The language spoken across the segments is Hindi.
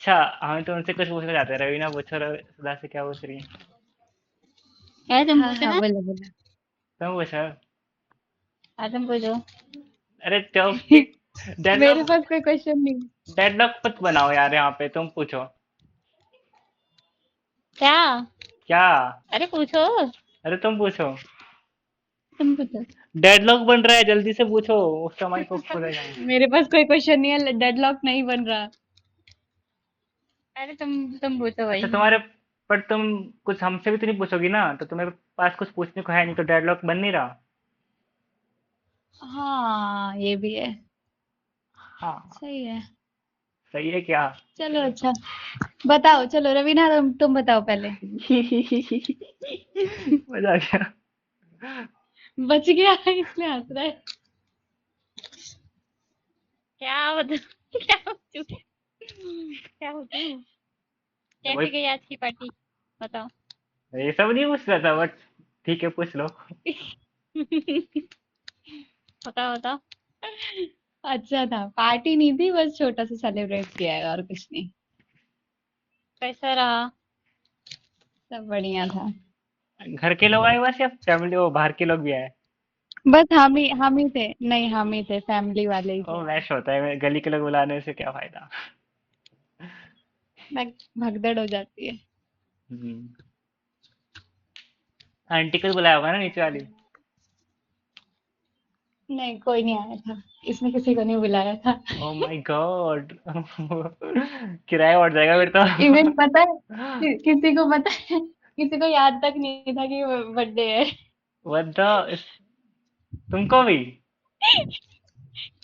अच्छा, हम तुमसे कुछ पूछना चाहते हैं। रवीना पूछो, सुधा से क्या पूछ रही है? है तुम हाँ पूछो हाँ, ना। बोलो बोलो। तुम पूछो। हाँ तुम पूछो। अरे चुप, ठीक। मेरे डेडलॉक। पास कोई क्वेश्चन नहीं। डेडलॉक मत बनाओ यार, यहाँ पे तुम पूछो। क्या? क्या? अरे पूछो। अरे तुम पूछो। तुम पूछो। डेडलॉक बन रहा है, जल्दी से पूछो। उस समय को खुलेगा। मेरे पास कोई क्वेश्चन नहीं है, डेडलॉक नहीं बन रहा। अरे तुम पूछो अच्छा भाई। तुम्हारे, पर तुम कुछ हमसे भी तो नहीं पूछोगी ना, तो तुम्हारे पास कुछ पूछने को है नहीं, तो डेडलॉक बन नहीं रहा। हाँ ये भी है। हाँ। सही है। सही है क्या? चलो अच्छा, बताओ चलो रवीना, तुम बताओ पहले। मजा आ गया। बच गया इसलिए हंस रहा है। क्या बता क्या पूछूं? क्या पूछूं? वही। कैसी गई आज की पार्टी? बताओ। ये सब नहीं पूछ रहा था, बट ठीक है, पूछ लो। बताओ बताओ। अच्छा था, पार्टी नहीं थी, बस छोटा सा सेलिब्रेट किया है और कुछ नहीं। कैसा रहा? सब बढ़िया था। घर के लोग आए बस, या फैमिली, वो बाहर के लोग भी आए? बस हम ही थे, नहीं हम ही थे, फैमिली वाले ही ओ थे। मैश होता है, गली के लोग बुलाने से क्या फायदा। भगदड़ हो जाती है। हम्म। आंटी को तो बुलाया होगा ना, नीचे वाली? नहीं कोई नहीं आया था, इसने किसी को नहीं बुलाया था। Oh my God. किराया बढ़ जाएगा फिर इवन तो। पता है, किसी को पता है, किसी को याद तक नहीं था कि बर्थडे है। व्हाट द, तुमको भी?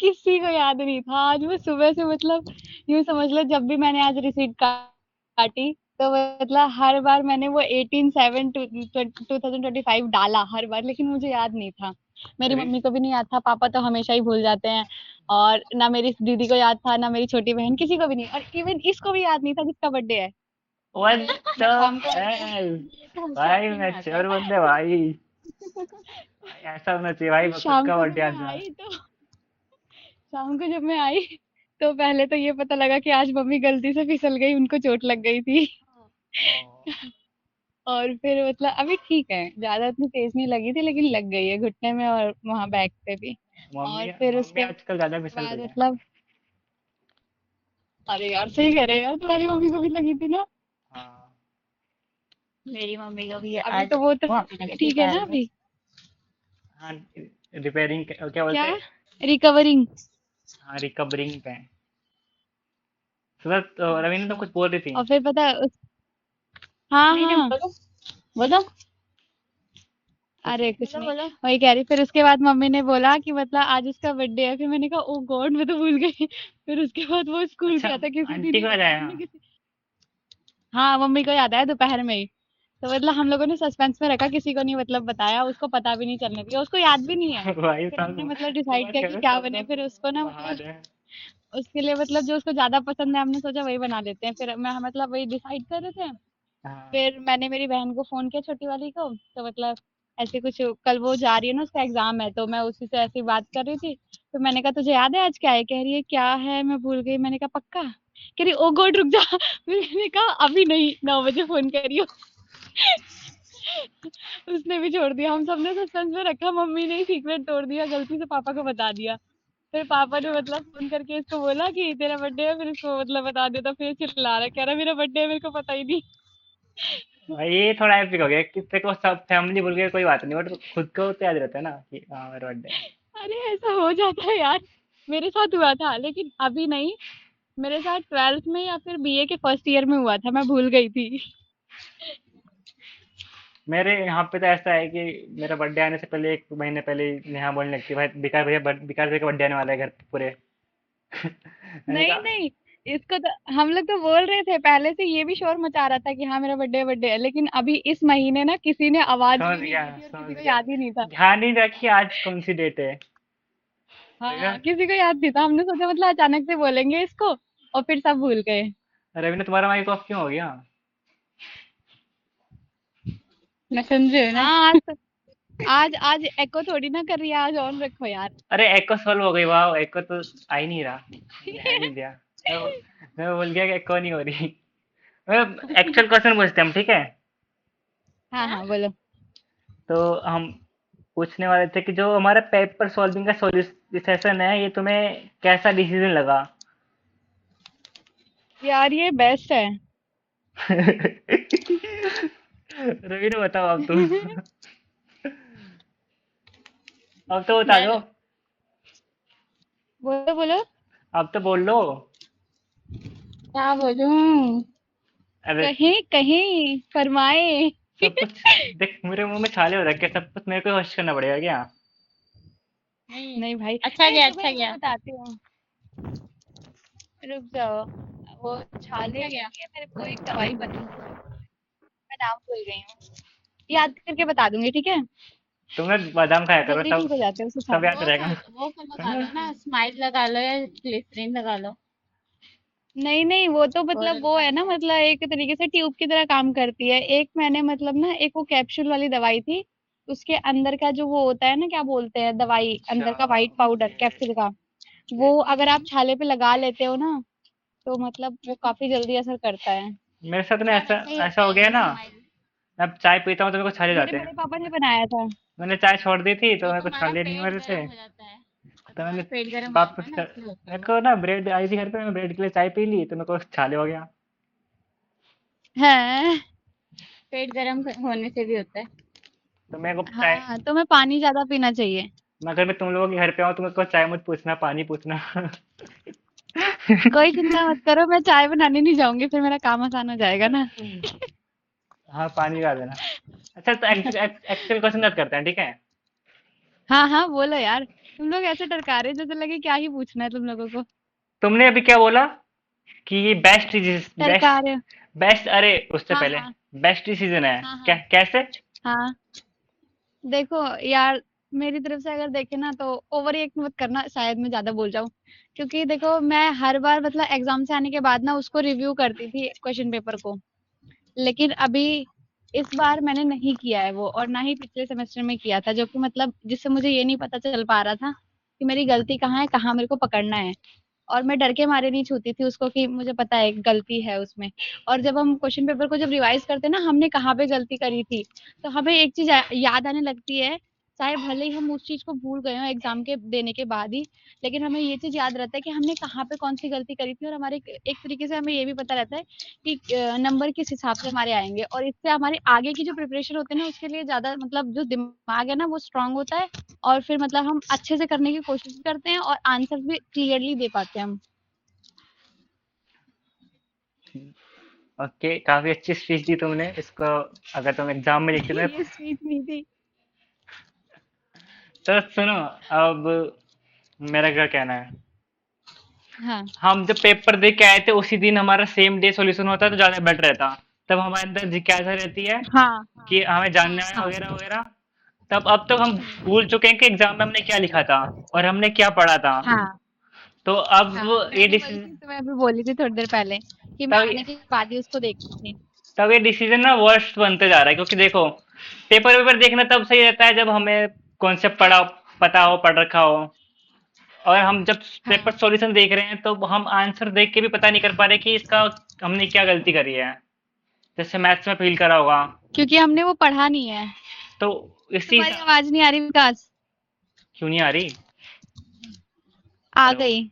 किसी को याद नहीं था। आज मैं सुबह से मतलब यूं समझ लो, जब भी मैंने आज रिसीट काटी तो मतलब हर बार मैंने वो 18/7/2025 डाला हर बार, लेकिन मुझे याद नहीं था। मेरी मम्मी को भी नहीं याद था, पापा तो हमेशा ही भूल जाते हैं। और ना मेरी दीदी को याद था, ना मेरी छोटी बहन, किसी को भी नहीं, और इवन इसको भी याद नहीं था जिसका बर्थडे है। व्हाट द मैं शाम को आई तो हेल। ये तो भाई हंसी आता मैच्योर है। बंदे भाई। भाई ऐसा होना चाहिए भाई, खुद शाम का को जब बर्थडे मैं आज है। आई तो शाम को जब मैं आई तो पहले तो ये पता लगा कि आज मम्मी गलती से फिसल गई, उनको चोट लग गई थी। ओ, और फिर मतलब अभी ठीक है, ज्यादा इतनी तेज नहीं लगी थी, लेकिन लग गई है घुटने में और वहां बैक पे भी। और मम्मी फिर मम्मी उसके आजकल ज्यादा फिसल बाद रही है। मतलब, अरे यार सही कह रहे हैं यार, तुम्हारी मम्मी को भी लगी थी ना। हाँ। मेरी मम्मी को भी अभी आज तो वो तो हुआ लगी ठीक है पैर ना में। अभी। हाँ। रिपेयरिंग क्या क्या? बोलते हैं? रिकवरिंग। हाँ, रिकवरिंग पे है। सुबह तो रवीना तो अच्छा। कुछ बोल रही थी। और फिर पता है हाँ नहीं नहीं हाँ, बोलो। बोलो अरे कुछ बोलो नहीं, बोलो। वही कह रही। फिर उसके बाद मम्मी ने बोला कि मतलब आज उसका बर्थडे है, फिर मैंने कहा ओ गॉड मैं तो भूल गई। फिर उसके बाद वो स्कूल अच्छा, गया था किसी दिन, आंटी को ये आ बताया जाएगा। हमने किसी। हाँ मम्मी को याद आया दोपहर में ही। तो मतलब हम लोगों ने सस्पेंस में रखा, किसी को नहीं मतलब बताया, उसको पता भी नहीं चलने दिया, उसको याद भी नहीं है। भाई फिर हमने साहब, मतलब डिसाइड सुबह किया कह कि रहे क्या सब बने, लोग फिर उसको ना मतलब बाहर है। उसके लिए मतलब जो उसको ज्यादा पसंद है, हमने सोचा वही बना देते हैं, फिर मैं मतलब वही डिसाइड कर रहे थे। हाँ। फिर मैंने मेरी बहन को फोन किया, छोटी वाली को, तो मतलब ऐसे कुछ, कल वो जा रही है ना, उसका एग्जाम है, तो मैं उसी से ऐसी बात कर रही थी। तो मैंने कहा तुझे याद है आज क्या है? कह रही है क्या है, मैं भूल गई। मैंने कहा पक्का? कह रही ओ गॉड रुक जा। मैंने कहा अभी नहीं, 9 बजे फोन करियो। उसने भी छोड़ दिया, हम सबने सस्पेंस में रखा, मम्मी ने सीक्रेट तोड़ दिया, गलती से पापा को बता दिया। फिर पापा ने अच्छा मतलब फोन करके इसको बोला कि तेरा बर्थडे है, फिर इसको मतलब बता दिया, तो फिर चिल्ला रहा है, कह रहा मेरा बर्थडे है, मेरे को पता ही नहीं। भाई, ये थोड़ा एपिक हो गया कि तेरे को सब फैमिली भूल गए, कोई बात नहीं, बट खुद को तो याद रहता है ना कि हाँ मेरा बर्थडे है। अरे ऐसा हो जाता है यार, मेरे साथ हुआ था, लेकिन अभी नहीं। मेरे साथ 12th में या फिर बीए के फर्स्ट ईयर में हुआ था, मैं भूल गई थी। मेरे यहाँ पे तो ऐसा है कि मेरा बर्थडे आने से पहले 1 महीने पहले ही नेहा बोलने लगती है, भाई विकास भैया का बर्थडे आने वाला है घर पे पूरे। मैंने नहीं कहा नहीं, इसको तो हम लोग तो बोल रहे थे पहले से, ये भी शोर मचा रहा था कि हाँ मेरा बर्थडे बर्थडे है, लेकिन अभी इस महीने ना किसी ने आवाज समझ भी नहीं गया, दी थी और किसी समझ को गया। याद ही नहीं था। ध्यान नहीं रखी आज कौन सी डेट है। देखा? हाँ किसी को याद नहीं था, हमने सोचा मतलब अचानक से बोलेंगे इसको, और फिर सब भूल गए। रवि ने तुम्हारा माइक ऑफ क्यों हो गया? मैं समझे ना। हाँ आज आज एको थोड़ी ना कर रही है, आज ऑन रखो यार। अरे एको सॉल्व हो गई, वाह, एको तो आ ही नहीं रहा, ध्यान नहीं दिया। मैं मैं भूल गया कि कौन नहीं हो रही। एक्चुअल क्वेश्चन पूछते हैं हम, ठीक है? हाँ हाँ बोलो। तो हम पूछने वाले थे कि जो हमारा पेपर सॉल्विंग का सेशन है, ये तुम्हें कैसा डिसीजन लगा? यार ये बेस्ट है। रवि ने बताओ अब तुम। अब तो बता दो। मैं बोलो बोलो। अब तो बोल लो। क्या बोलूं? अरे कहीं कहीं फरमाए। सब कुछ देख, मेरे मुंह में छाले हो रखे, सब कुछ मेरे को होस्ट करना पड़ेगा क्या? नहीं, नहीं भाई, अच्छा नहीं गया, तुम्हें अच्छा मैं गया, बताती हूँ। रुक जाओ। वो छाले अच्छा के गया। लिए मेरे को एक दवाई बनी, मैं नाम भूल गई हूँ। याद करके बता दूंगी, ठीक है। तुम ना बादाम खाया करो, जल्दी सब ठीक हो जाते हैं उससे सब छाले। याद रहेगा। वो कर लगा लो ना, स्माइल लगा लो या ग्लिसरीन लगा लो। नहीं नहीं, वो तो और मतलब वो है ना, मतलब एक तरीके से ट्यूब की तरह काम करती है। एक मैंने मतलब ना, एक वो कैप्सूल वाली दवाई थी, उसके अंदर का जो वो होता है ना, क्या बोलते हैं, दवाई अच्छा, अंदर का व्हाइट पाउडर ओके। कैप्सूल का, वो अगर आप छाले पे लगा लेते हो ना, तो मतलब वो काफी जल्दी असर करता है। मेरे साथ ना हाँ ऐसा वैसा ही ऐसा होता हो है गया ये ना, स्माइल। मैं अब चाय पीता हूँ तो मेरे को छाले मेरे जाते बड़े हैं। पापा ने बनाया था। मैंने चाय छोड़ दी थी तो वो मेरे को तुम्हारा छाले नहीं हो पेट रहे थे। गर्म हो जाता है, और तो मैंने तुम्हारा पेट गर्म हो जाता वापस है ना, कर, इसलिए होता है मेरे वो। को ना ब्रेड आई थी घर पे, मैं ब्रेड के लिए चाय पी ली तो मेरे को छाले हो गया। है। पेट गर्म होने से भी होता है। तो मेरे को चाय, हाँ, तो मैं पानी ज्यादा पीना चाहिए। मैं अगर मैं तुम लोगों के घर पे आऊँ तो मेरे को चाय मत पूछना, पानी पूछना। कोई चिंता मत करो, मैं चाय बनाने नहीं जाऊंगी, फिर मेरा काम आसान हो जाएगा ना। हाँ, पानी का देना। अच्छा, तो एक्चुअल क्वेश्चन बात करते हैं, ठीक है? हाँ हाँ बोलो यार, तुम लोग ऐसे टरका रहे जैसे लगे क्या ही पूछना है तुम लोगों को। तुमने अभी क्या बोला कि ये बेस्ट टरका बेस्ट रहे हो। बेस्ट, अरे उससे हाँ पहले हाँ बेस्ट डिसीजन है हाँ क्या, हाँ कैसे? हाँ। देखो यार, मेरी तरफ से अगर देखे ना, तो ओवर रिएक्ट मत करना, शायद मैं ज्यादा बोल जाऊं। क्योंकि देखो, मैं हर बार मतलब एग्जाम से आने के बाद ना उसको रिव्यू करती थी क्वेश्चन पेपर को। लेकिन अभी इस बार मैंने नहीं किया है वो, और ना ही पिछले सेमेस्टर में किया था, जो कि मतलब जिससे मुझे ये नहीं पता चल पा रहा था कि मेरी गलती कहाँ है, कहाँ मेरे को पकड़ना है। और मैं डर के मारे नहीं छूती थी उसको, कि मुझे पता है गलती है उसमें। और जब हम क्वेश्चन पेपर को जब रिवाइज करते हैं ना, हमने कहाँ पे गलती करी थी, तो हमें एक चीज याद आने लगती है। चाहे भले ही हम उस चीज को भूल गए हो एग्जाम के देने के बाद ही, लेकिन हमें ये चीज याद रहता है कि हमने कहाँ पे कौन सी गलती करी थी। और हमारे एक तरीके से हमें ये भी पता रहता है कि नंबर किस हिसाब से हमारे आएंगे, और इससे हमारे आगे की जो प्रिपरेशन होती है ना, उसके लिए ज्यादा मतलब जो दिमाग है ना, वो स्ट्रांग होता है। और फिर मतलब हम अच्छे से करने की कोशिश करते हैं, और आंसर भी क्लियरली दे पाते हैं हम। ओके, काफी अच्छी स्पीच दी तुमने इसको। अगर तुम एग्जाम में लिखते ना, ये स्पीच नहीं थी। तो सुनो, अब मेरा क्या कहना है। हाँ हम जब पेपर दे के आए थे उसी दिन हमारा सेम डे सॉल्यूशन होता तो ज्यादा बेटर रहता। तब हमारे अंदर जिज्ञासा रहती है हाँ कि हमें जानना है हाँ। वगैरह वगैरह। तब अब तक हम भूल चुके हैं कि एग्जाम में हमने क्या लिखा था और हमने क्या पढ़ा था। हाँ तो अब हाँ, ये मैं भी वही डिसीजन, चीज तुम्हें अभी बोली थी थोड़ी देर पहले, कि मैं तब आने के बाद ही उसको देखती थी। तब ये डिसीजन ना वर्स्ट बनते जा रहा है, क्योंकि देखो, पेपर वेपर देखना तब सही रहता है जब हमें कॉन्सेप्ट पता हो, पढ़ रखा हो। और हम जब पेपर हाँ, सॉल्यूशन देख रहे हैं तो हम आंसर देख के भी पता नहीं कर पा रहे कि इसका हमने क्या गलती करी है। जैसे मैथ्स में फील करा होगा। क्योंकि हमने वो पढ़ा नहीं है। तो इसी तुम्हारी आवाज नहीं आ रही विकास। क्यों नहीं आ रही? आ हेलो। गई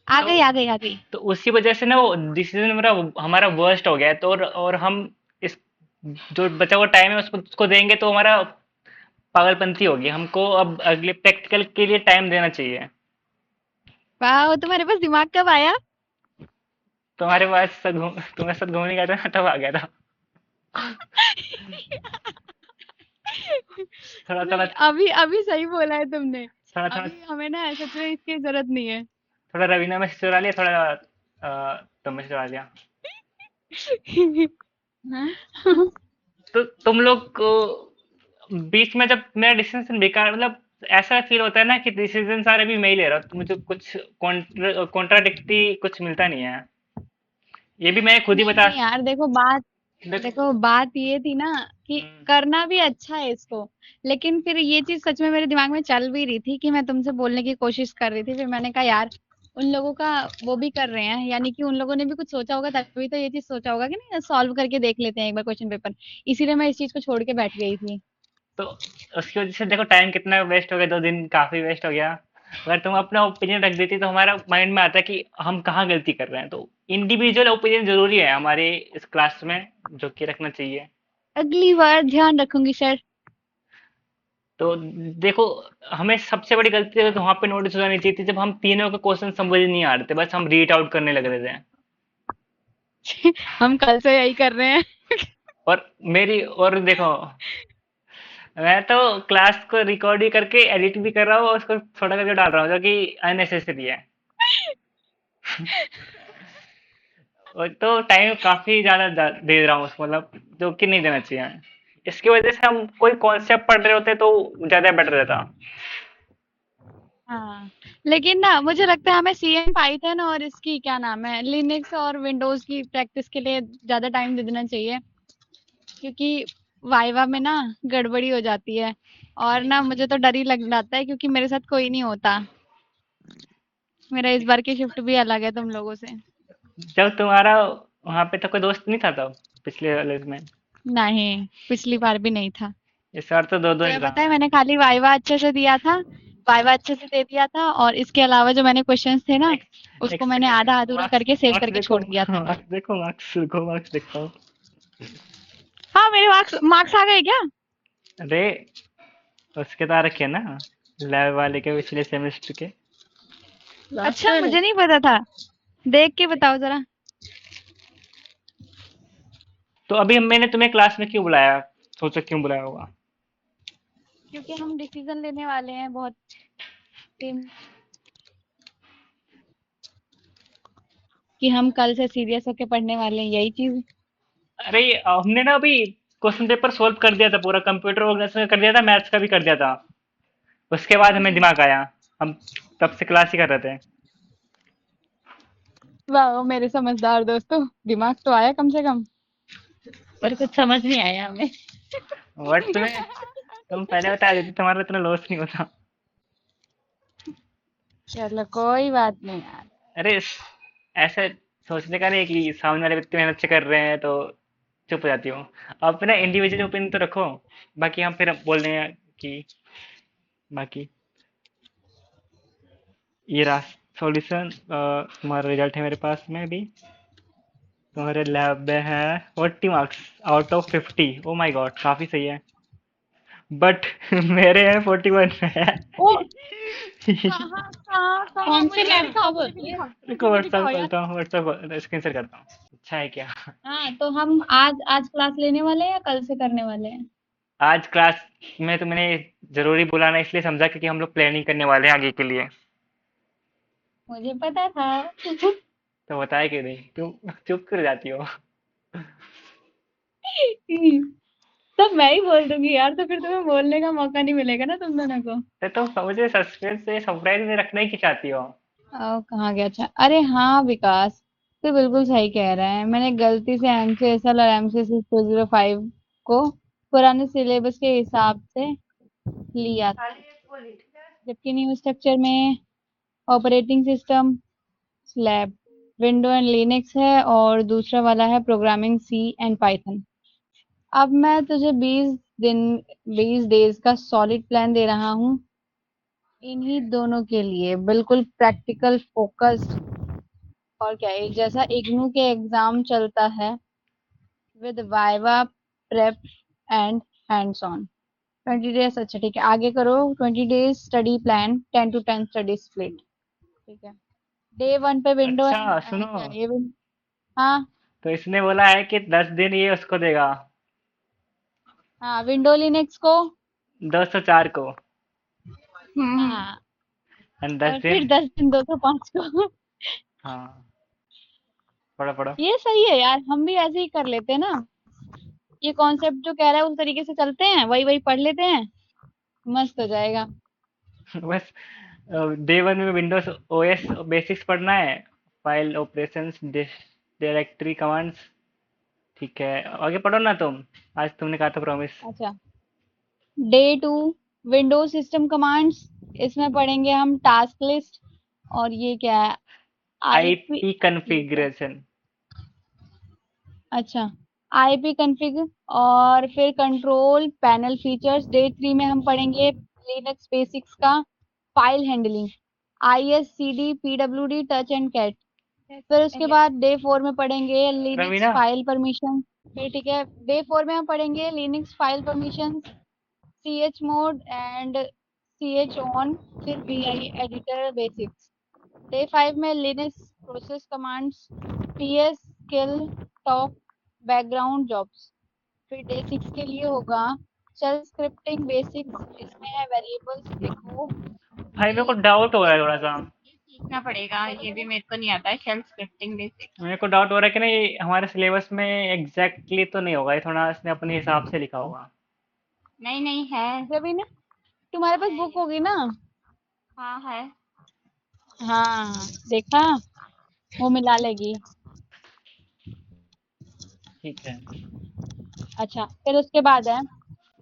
आ तो गई आ गई आ गई। तो उसी वजह से ना वो डिसीजन मेरा हमारा वर्स्ट हो गया है। तो और हम इस जो बचा हुआ टाइम है उसको देंगे तो हमारा पागलपंती होगी। हमको अब अगले प्रैक्टिकल के लिए टाइम देना चाहिए। वाह, तुम्हारे पास दिमाग कब आया? तुम्हारे पास तुम्हें साथ घूमने गया था ना, तब आ गया था। थोड़ा थोड़ा नहीं, अभी अभी सही बोला है तुमने। थोड़ा थोड़ा अभी हमें ना सच में इसकी जरूरत नहीं है। थोड़ा रवीना में से चुरा लिया, थोड़ा तुम में से चुरा लिया। हाँ। तो तुम लोग को बीच में जब मेरा डिसीजन बेकार, मतलब ऐसा फील होता है ना कि डिसीजन सारे भी मैं ही ले रहा हूँ, तो मुझे कुछ कॉन्ट्राडिक्टी कुछ मिलता नहीं है। ये भी मैं खुद ही नहीं बता। नहीं यार, देखो बात, देखो। देखो बात ये थी ना, कि हम्म, करना भी अच्छा है इसको। लेकिन फिर ये चीज सच में मेरे दिमाग में चल भी रही थी, कि मैं तुमसे बोलने की कोशिश कर रही थी, फिर मैंने कहा यार उन लोगों का वो भी कर रहे हैं, यानी कि उन लोगों ने भी कुछ सोचा होगा, तभी तो ये चीज सोचा होगा कि नहीं सॉल्व करके देख लेते हैं एक बार क्वेश्चन पेपर। इसीलिए मैं इस चीज को छोड़ के बैठ गई थी। तो उसकी वजह से देखो टाइम कितना वेस्ट हो गया, 2 दिन काफी वेस्ट हो गया। अगर तुम अपना ओपिनियन रख देती तो हमारा माइंड में आता कि हम कहाँ गलती कर रहे हैं। तो इंडिविजुअल ओपिनियन जरूरी है हमारे इस क्लास में, जो कि रखना चाहिए। अगली बार ध्यान रखूंगी सर। तो देखो, हमें सबसे बड़ी गलती तो वहां पे नोटिस हो जानी चाहिए थी, जब हम तीनों के क्वेश्चन समझ नहीं आ रहे थे, बस हम रीड आउट करने लग रहे थे। हम कल से यही कर रहे हैं। और देखो, मैं तो क्लास को रिकॉर्ड ही करके एडिट भी कर रहा हूँ और उसको छोटा करके डाल रहा हूँ, जो कि अननेसेसरी है। और तो टाइम काफी ज्यादा दे रहा हूँ उसको, मतलब जो कि नहीं देना चाहिए। इसकी वजह से हम कोई कॉन्सेप्ट पढ़ रहे होते तो ज्यादा बेटर रहता। हाँ, लेकिन ना मुझे लगता है हमें सी एंड पाइथन और इसकी क्या नाम है लिनक्स और विंडोज की प्रैक्टिस के लिए ज्यादा टाइम दे देना चाहिए, क्योंकि वाइवा में ना गड़बड़ी हो जाती है। और ना मुझे तो डर ही लग जाता है, क्योंकि मेरे साथ कोई नहीं होता। मेरा इस बार की शिफ्ट भी अलग है तुम लोगों से। जब तुम्हारा वहां पे तो कोई दोस्त नहीं था तब, पिछले वाले में। नहीं, पिछली बार भी नहीं था। इस बार तो दो दो तुम्हें एग्जाम पता है है। मैंने खाली वाइवा अच्छे से दिया था। वाइवा अच्छे से दे दिया था, और इसके अलावा जो मैंने क्वेश्चंस थे ना, एक एक उसको मैंने सेकंड, आधा अधूरा मार्क्स करके सेव मार्क्स करके देखो, छोड़ दिया था। मार्क्स देखता हूँ। हाँ, मेरे मार्क्स मार्क्स आ गए क्या? अरे उसके तो आ रखे हैं ना, लैब वाले के पिछले सेमेस्टर के। अच्छा, मुझे नहीं पता था। देख के बताओ जरा। तो अभी मैंने तुम्हें क्लास में क्यों बुलाया, सोचो क्यों बुलाया होगा। क्योंकि हम डिसीजन लेने वाले हैं बहुत दिन, कि हम कल से सीरियस होके पढ़ने वाले हैं, यही चीज। अरे हमने ना अभी क्वेश्चन पेपर सोल्व कर दिया था, पूरा कंप्यूटर ऑर्गेनाइजेशन कर दिया था, मैथ्स का भी कर दिया था। उसके बाद हमें दिमाग आया, हम तब से क्लास ही कर रहे थे। वाह मेरे समझदार दोस्तों, दिमाग तो आया कम से कम। पर कुछ समझ नहीं आया हमें। बट तुम पहले बता देती, तुम्हारा इतना लॉस नहीं होता। चलो कोई बात नहीं यार। अरे ऐसे सोचने का नहीं कि सामने वाले व्यक्ति मेहनत से कर रहे हैं तो चुप हो जाती हूँ। आप अपना इंडिविजुअल ओपिनियन तो रखो, बाकी हम फिर बोल रहे हैं कि बाकी ये रहा सॉल्यूशन। तुम्हारा रिजल्ट है मेरे पास में भी। तुम्हारे लैब में है 40 marks out of 50। Oh my God, काफी सही है। बट मेरे हैं 41 है। ओ, कहाँ कहाँ कहाँ कौन से मुझे लैब का दिखाओ, मुझे भी बोलती है? दिखाओ, देखो मुझे भी व्हाट्सएप दिखाओ यार। खोलता हूँ, व्हाट्सएप स्क्रीन शेयर करता हूँ। अच्छा है क्या। हाँ, तो हम आज आज क्लास लेने वाले हैं या कल से करने वाले हैं? आज क्लास में तो मैंने जरूरी बुलाना इसलिए समझा क्योंकि हम लोग प्लानिंग करने वाले हैं आगे के लिए। मुझे पता था। तो बताया क्यों नहीं, क्यों चुप कर जाती हो। तब मैं ही बोल दूंगी यार, तो फिर तुम्हें बोलने का मौका नहीं मिलेगा ना तुम दोनों को। तो मुझे सस्पेंस से सरप्राइज में रखना ही की चाहती हो। कहाँ गया? अच्छा, अरे हाँ विकास, तो बिल्कुल सही कह रहा है। मैंने गलती से एमसीएसएल और एमसीएसएल 205 को पुराने सिलेबस के हिसाब से लिया था, जबकि न्यू स्ट्रक्चर में operating system slab window and Linux है, और दूसरा वाला है प्रोग्रामिंग सी एंड पाइथन। अब मैं तुझे 20 दिन 20 डेज का सॉलिड प्लान दे रहा हूँ, इन्हीं दोनों के लिए बिल्कुल प्रैक्टिकल फोकस्ड। और क्या है, जैसा इग्नू के एग्जाम चलता है, with viva prep and hands on. 20 days, अच्छा ठीक है, आगे करो। 20 days study plan, 10 to 10 study split. ठीक है। डे 1 पे विंडो अच्छा एंड सुनो, क्या ये हाँ। तो इसने बोला है कि 10 दिन ये उसको देगा, हाँ, विंडो लिनक्स को। 204 को। हाँ, एंड दस और फिर दिन 10 दिन 205 को। हाँ, पढ़ो पढ़ो। ये सही है यार, हम भी ऐसे ही कर लेते हैं ना। ये कॉन्सेप्ट जो कह रहा है उस तरीके से चलते हैं, वही वही पढ़ लेते हैं, मस्त हो जाएगा। बस डे 1 में विंडोज ओएस बेसिक्स पढ़ना है, फाइल ऑपरेशंस, डायरेक्टरी कमांड्स। ठीक है, आगे पढ़ो ना तुम, आज तुमने कहा था प्रॉमिस। अच्छा, डे 2 विंडोज सिस्टम कमांड्स, इसमें पढ़ेंगे हम टास्क लिस्ट, और ये क्या है? आईपी ये क्या है? कॉन्फ़िगरेशन। अच्छा, आईपी कॉन्फ़िग और फिर कंट्रोल पैनल फीचर्स। डे 3 में हम पढ़ेंगे लिनक्स बेसिक्स का, file handling, ISCD, PWD, touch and cat. फिर उसके बाद डे 4 में पढ़ेंगे लिनक्स रवीना, फाइल परमिशन। फिर ठीक है, डे 4 में हम पढ़ेंगे Linux file permission, ch mode and ch on, फिर vi एडिटर बेसिक्स। डे 5 में लिनक्स प्रोसेस कमांड्स, ps, किल, टॉप, बैकग्राउंड जॉब्स। फिर डे 6 के लिए होगा शेल स्क्रिप्टिंग बेसिक्स, इसमें है वेरिएबल्स, देखो भाई मेरे को ये डाउट हो रहा है थोड़ा सा। ये सीखना पड़ेगा, ये भी मेरे को नहीं आता है, शेल स्क्रिप्टिंग बेसिक। मेरे को डाउट हो रहा है कि नहीं हमारे सिलेबस में एग्जैक्टली तो नहीं होगा, ये थोड़ा इसने अपने हिसाब से लिखा होगा। नहीं नहीं है। रवि ना, तुम्हारे पास है बुक ये। होगी ना? हाँ है। हाँ, देखा, वो मिला लेगी। ठीक है। अच्छा, फिर उसके बाद है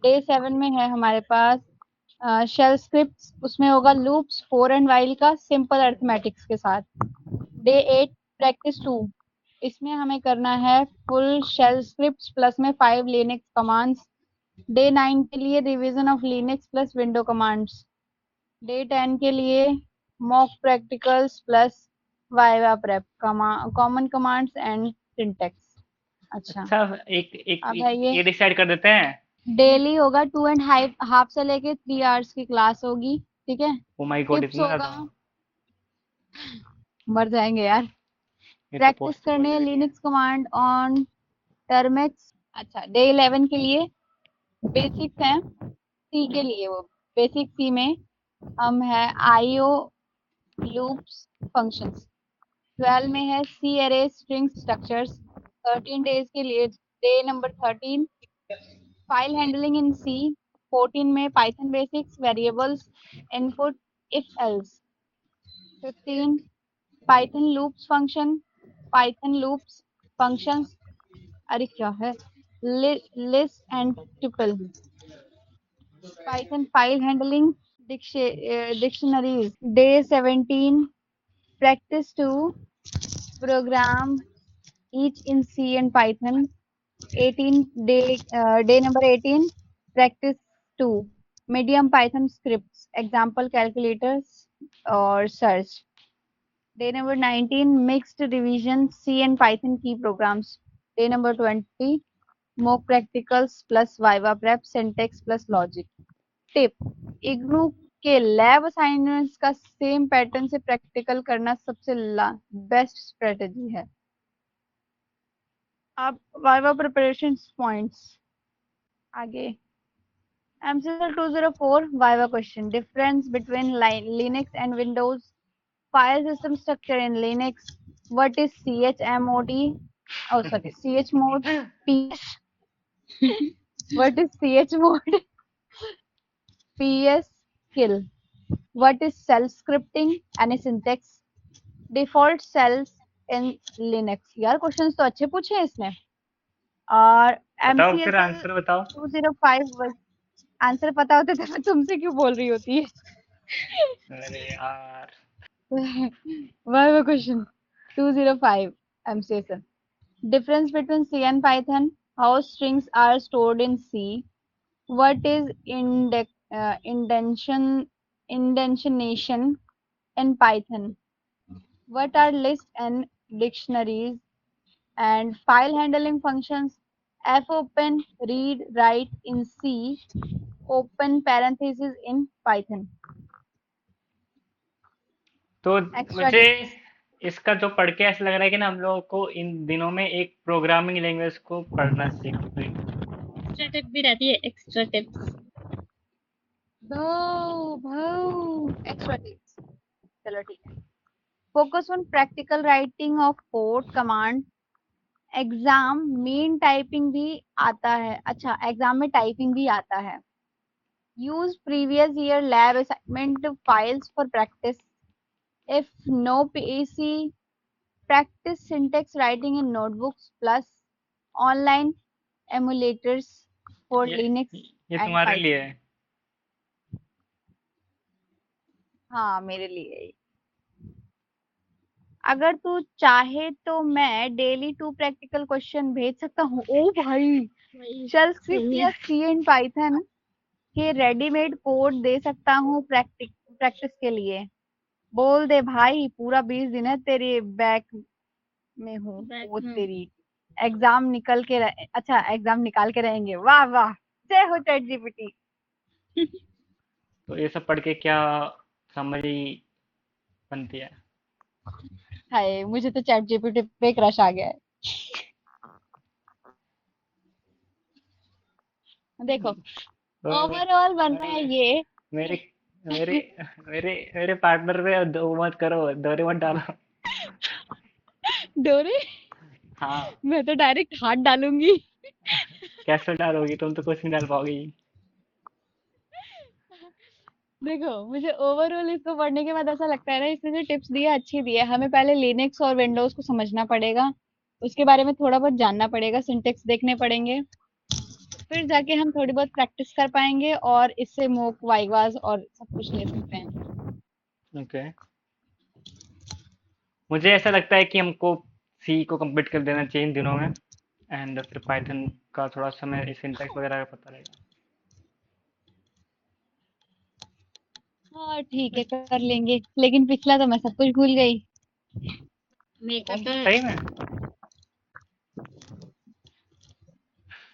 डे 7 में है हमारे पास शेल स्क्रिप्ट्स, उसमें होगा लूप्स, फोर एंड वाइल का सिंपल अरिथमेटिक्स के साथ। डे 8 प्रैक्टिस 2, इसमें हमें करना है फुल शेल स्क्रिप्ट्स प्लस में 5 लिनक्स कमांड्स। डे 9 के लिए revision of Linux plus window commands. Day 10 के लिए mock practicals plus viva prep, common commands and syntax. अच्छा, अच्छा, अब है ये डिसाइड कर देते हैं। डेली होगा 2.5 से लेके 3 आवर्स की क्लास होगी, ठीक है। ओ माय गॉड, टिप्स इतना होगा, ज़्यादा? मर जाएंगे यार। ये तो प्रैक्टिस पॉसिबल करने ही नहीं है। Linux command on Termux. अच्छा, डे 11 के लिए बेसिक्स हैं, सी के लिए वो बेसिक सी में हम है आईओ लूप्स फंक्शंस। 12 में है C array string structures. 13 days के लिए day number 13 file handling in C. 14 में Python basics, variables, input, if else. 15 Python loops function, Python loops functions, array क्या है, list and tuple. Python file handling, dictionaries. Day 17 practice to program each in C and Python. 18 day number 18 practice 2 medium Python scripts, example calculators or search. Day number 19 mixed revision C and Python key programs. Day number 20 mock practicals plus Viva prep, syntax plus logic. Tip, IGNOU के लैब असाइनमेंट्स का सेम पैटर्न से प्रैक्टिकल करना सबसे बेस्ट स्ट्रेटेजी है। अब वाइवा प्रिपरेशन पॉइंट्स आगे। MCSL 204 viva question, difference between Linux and Windows, file system structure in Linux, what is chmod, oh sorry chmod, ps, what is chmod, ps, kill, what is shell scripting, any syntax, default shells in Linux. यार क्वेश्चंस तो अच्छे पूछे हैं इसने। और बताओ फिर MCSL आंसर बताओ। 205 आंसर पता होते तो मैं तुमसे क्यों बोल रही होती है। अरे यार। वह question 205 MCSL, difference between C and Python, how strings are stored in C, what is indentation in Python, what are lists and dictionaries, and file handling functions, fopen, read, write in C, open parenthesis in Python. तो Extra मुझे tips. इसका जो पढ़ के ऐसा लग रहा है कि ना हम लोगों को इन दिनों में एक प्रोग्रामिंग लैंग्वेज को पढ़ना चाहिए कंप्लीट। एक्स्ट्रा टिप भी रहती है, एक्स्ट्रा टिप्स। Extra tips. चलो ठीक है। Focus on practical writing of code command. Exam main typing भी आता है, अच्छा एग्जाम में टाइपिंग भी आता है। Use previous year lab assignment files for practice. If no PAC, practice syntax writing in notebooks plus online emulators for ये Linux ये and तुम्हारे लिए Python. है। हाँ मेरे लिए। अगर तू चाहे तो मैं डेली 2 प्रैक्टिकल क्वेश्चन भेज सकता हूँ। ओ भाई, वही शेल स्क्रिप्ट सही या है। सी एंड पाइथन के रेडीमेड कोड दे सकता हूँ प्रैक्टिस के लिए। बोल दे भाई, पूरा 20 दिन है तेरे बैक में हूँ। बैक ओ में तेरी अच्छा एग्जाम निकाल के रहेंगे। वाह वाह, जय हो चैट जीपीटी। तो ये सब पढ़ के क्या समरी बनती है? हाय, मुझे तो चैट जीपीटी पे क्रश आ गया है। देखो, तो ओवरऑल बनना है अरे, ये। मेरे मेरे मेरे मेरे पार्टनर पे दो मत करो, डोरे मत डालो। डोरे, हाँ, मैं तो डायरेक्ट हाथ डालूंगी। कैसे डालोगी? तुम तो कुछ नहीं डाल पाओगी। देखो, मुझे ओवरऑल इसको पढ़ने के बाद ऐसा लगता है ना, इसने जो टिप्स दी है अच्छी दी है। हमें पहले लिनक्स और विंडोज को समझना पड़ेगा, उसके बारे में थोड़ा बहुत जानना पड़ेगा, सिंटेक्स देखने पड़ेंगे, फिर जाके हम थोड़ी बहुत प्रैक्टिस कर पाएंगे और इससे मोक वाइवाज और सब कुछ ले सकते हैं। ओके, मुझे ऐसा लगता है कि हमको सी को कंप्लीट कर देना चाहिए इन दिनों में, एंड फिर पाइथन का थोड़ा सा हमें सिंटैक्स वगैरह का पता रहेगा। हाँ ठीक है, कर लेंगे, लेकिन पिछला तो मैं सब कुछ भूल गई। मेरे को तो सही में?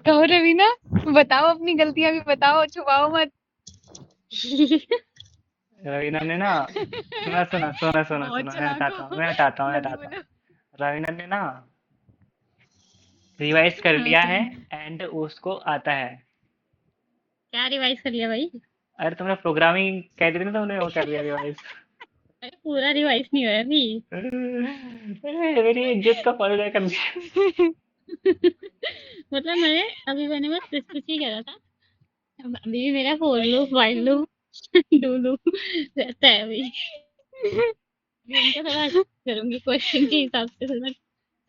कहो रवीना, बताओ अपनी गलतियां भी बताओ, छुपाओ मत। रवीना ने ना, सुना सुना सुना सुना बहुत सुना, मैं चालाक बताता हूँ हो। मैं बताता हूँ मैं बोलो बताता हूँ। बोलो। रवीना ने ना रिवाइज कर हाँ लिया है, हाँ। एंड उसको आता है। क्या रिवाइज कर लिया भाई? अरे तुमने प्रोग्रामिंग कह दी थी ना, तुमने वो कर लिया रिवाइज। अरे पूरा रिवाइज नहीं हुआ अभी। मेरी इज्जत का फर्क कर दिया। मतलब मैंने बस कुछ ही करा था। अभी भी मेरा for loop while loop do loop रहता है अभी। अभी उनका थोड़ा करूंगी क्वेश्चन के हिसाब से, थोड़ा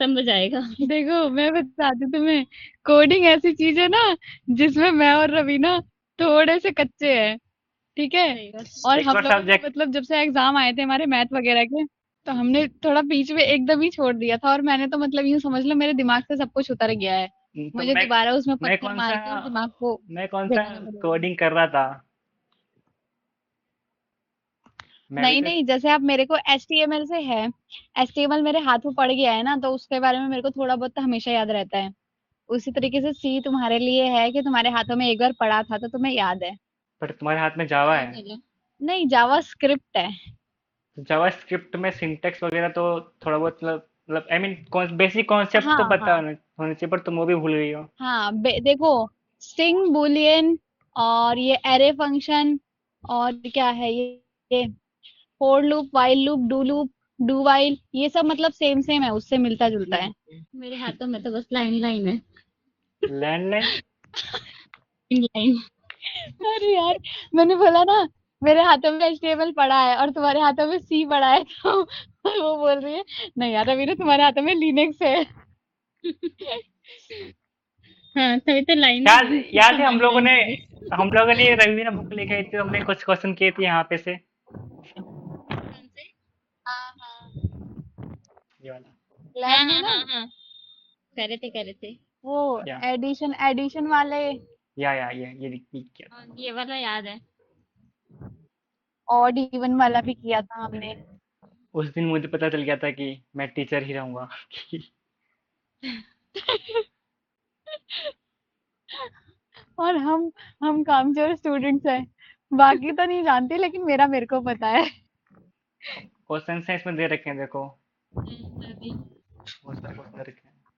समझ आएगा। देखो, मैं बताती हूँ तुम्हें, कोडिंग ऐसी चीज है ना जिसमें मैं और रवीना थोड़े से कच्चे हैं। ठीक है। सही बात। और एक हम और लोगों ने सब्जेक्ट, मतलब जब से एग्जाम आए थे हमारे मैथ वगैरह के, तो हमने थोड़ा बीच में एकदम ही छोड़ दिया था, और मैंने तो मतलब यूं समझ लो मेरे दिमाग से सब कुछ उतर गया है। तो मुझे दोबारा उसमें मैं पत्थर कौन सा मार के उस दिमाग को मैं कौन सा जगाना पड़ेगा। कोडिंग कर रहा था? मैं भी नहीं तो। नहीं, जैसे आप मेरे को HTML से है, HTML मेरे हाथ में पड़ गया है ना, तो उसके बारे में मेरे को थोड़ा बहुत तो हमेशा याद रहता है। उसी तरीके से सी तुम्हारे लिए है कि तुम्हारे हाथों में एक बार पड़ा था तो तुम्हें याद है। पर तुम्हारे हाथ में जावा सही है। चलो। नहीं, जावा स्क्रिप्ट है। तो जावा स्क्रिप्ट में सिंटेक्स वगैरह तो थोड़ा बहुत, मतलब आई मीन बेसिक कॉन्सेप्ट तो हाँ पता हाँ होने चाहिए, पर तुम वो भी भूल गई हो। हाँ, देखो, स्ट्रिंग बुलियन और ये एरे फंक्शन और क्या है ये for loop, while loop, do loop, do while, ये सब मतलब सेम सेम है, उससे मिलता जुलता है। मेरे हाथों में तो बस लाइन लाइन है। लैंडलाइन। लाइन। अरे यार, मैंने बोला ना, मेरे हाथों में HTML पड़ा है और तुम्हारे हाथों में सी पड़ा है, तो वो बोल रही है नहीं यार रवीना, तुम्हारे हाथों में लिनक्स है। हाँ तभी तो लाइन याद याद है लाइन लाइन है बस। हम लोगों ने रवि ने बुक लेके आई थी, हमने कुछ क्वेश्चन किए थे यहाँ पे से, कौन से? हाँ हाँ ये वाला। हाँ लैब में हाँ ना, हाँ हाँ। कर रहे थे। वो या एडिशन एडिशन वाले, ये क्या हाँ था? ये वाला याद है। ऑड इवन वाला भी किया था हमने। उस दिन मुझे पता चल गया था कि मैं टीचर ही रहूंगा। और हम कामचोर स्टूडेंट्स हैं, बाकी तो नहीं जानती, लेकिन मेरे को पता है। क्वेश्चन है इसमें दे रखे हैं, देखो मैं भी। बहुत सारे क्वेश्चन दे रखे हैं।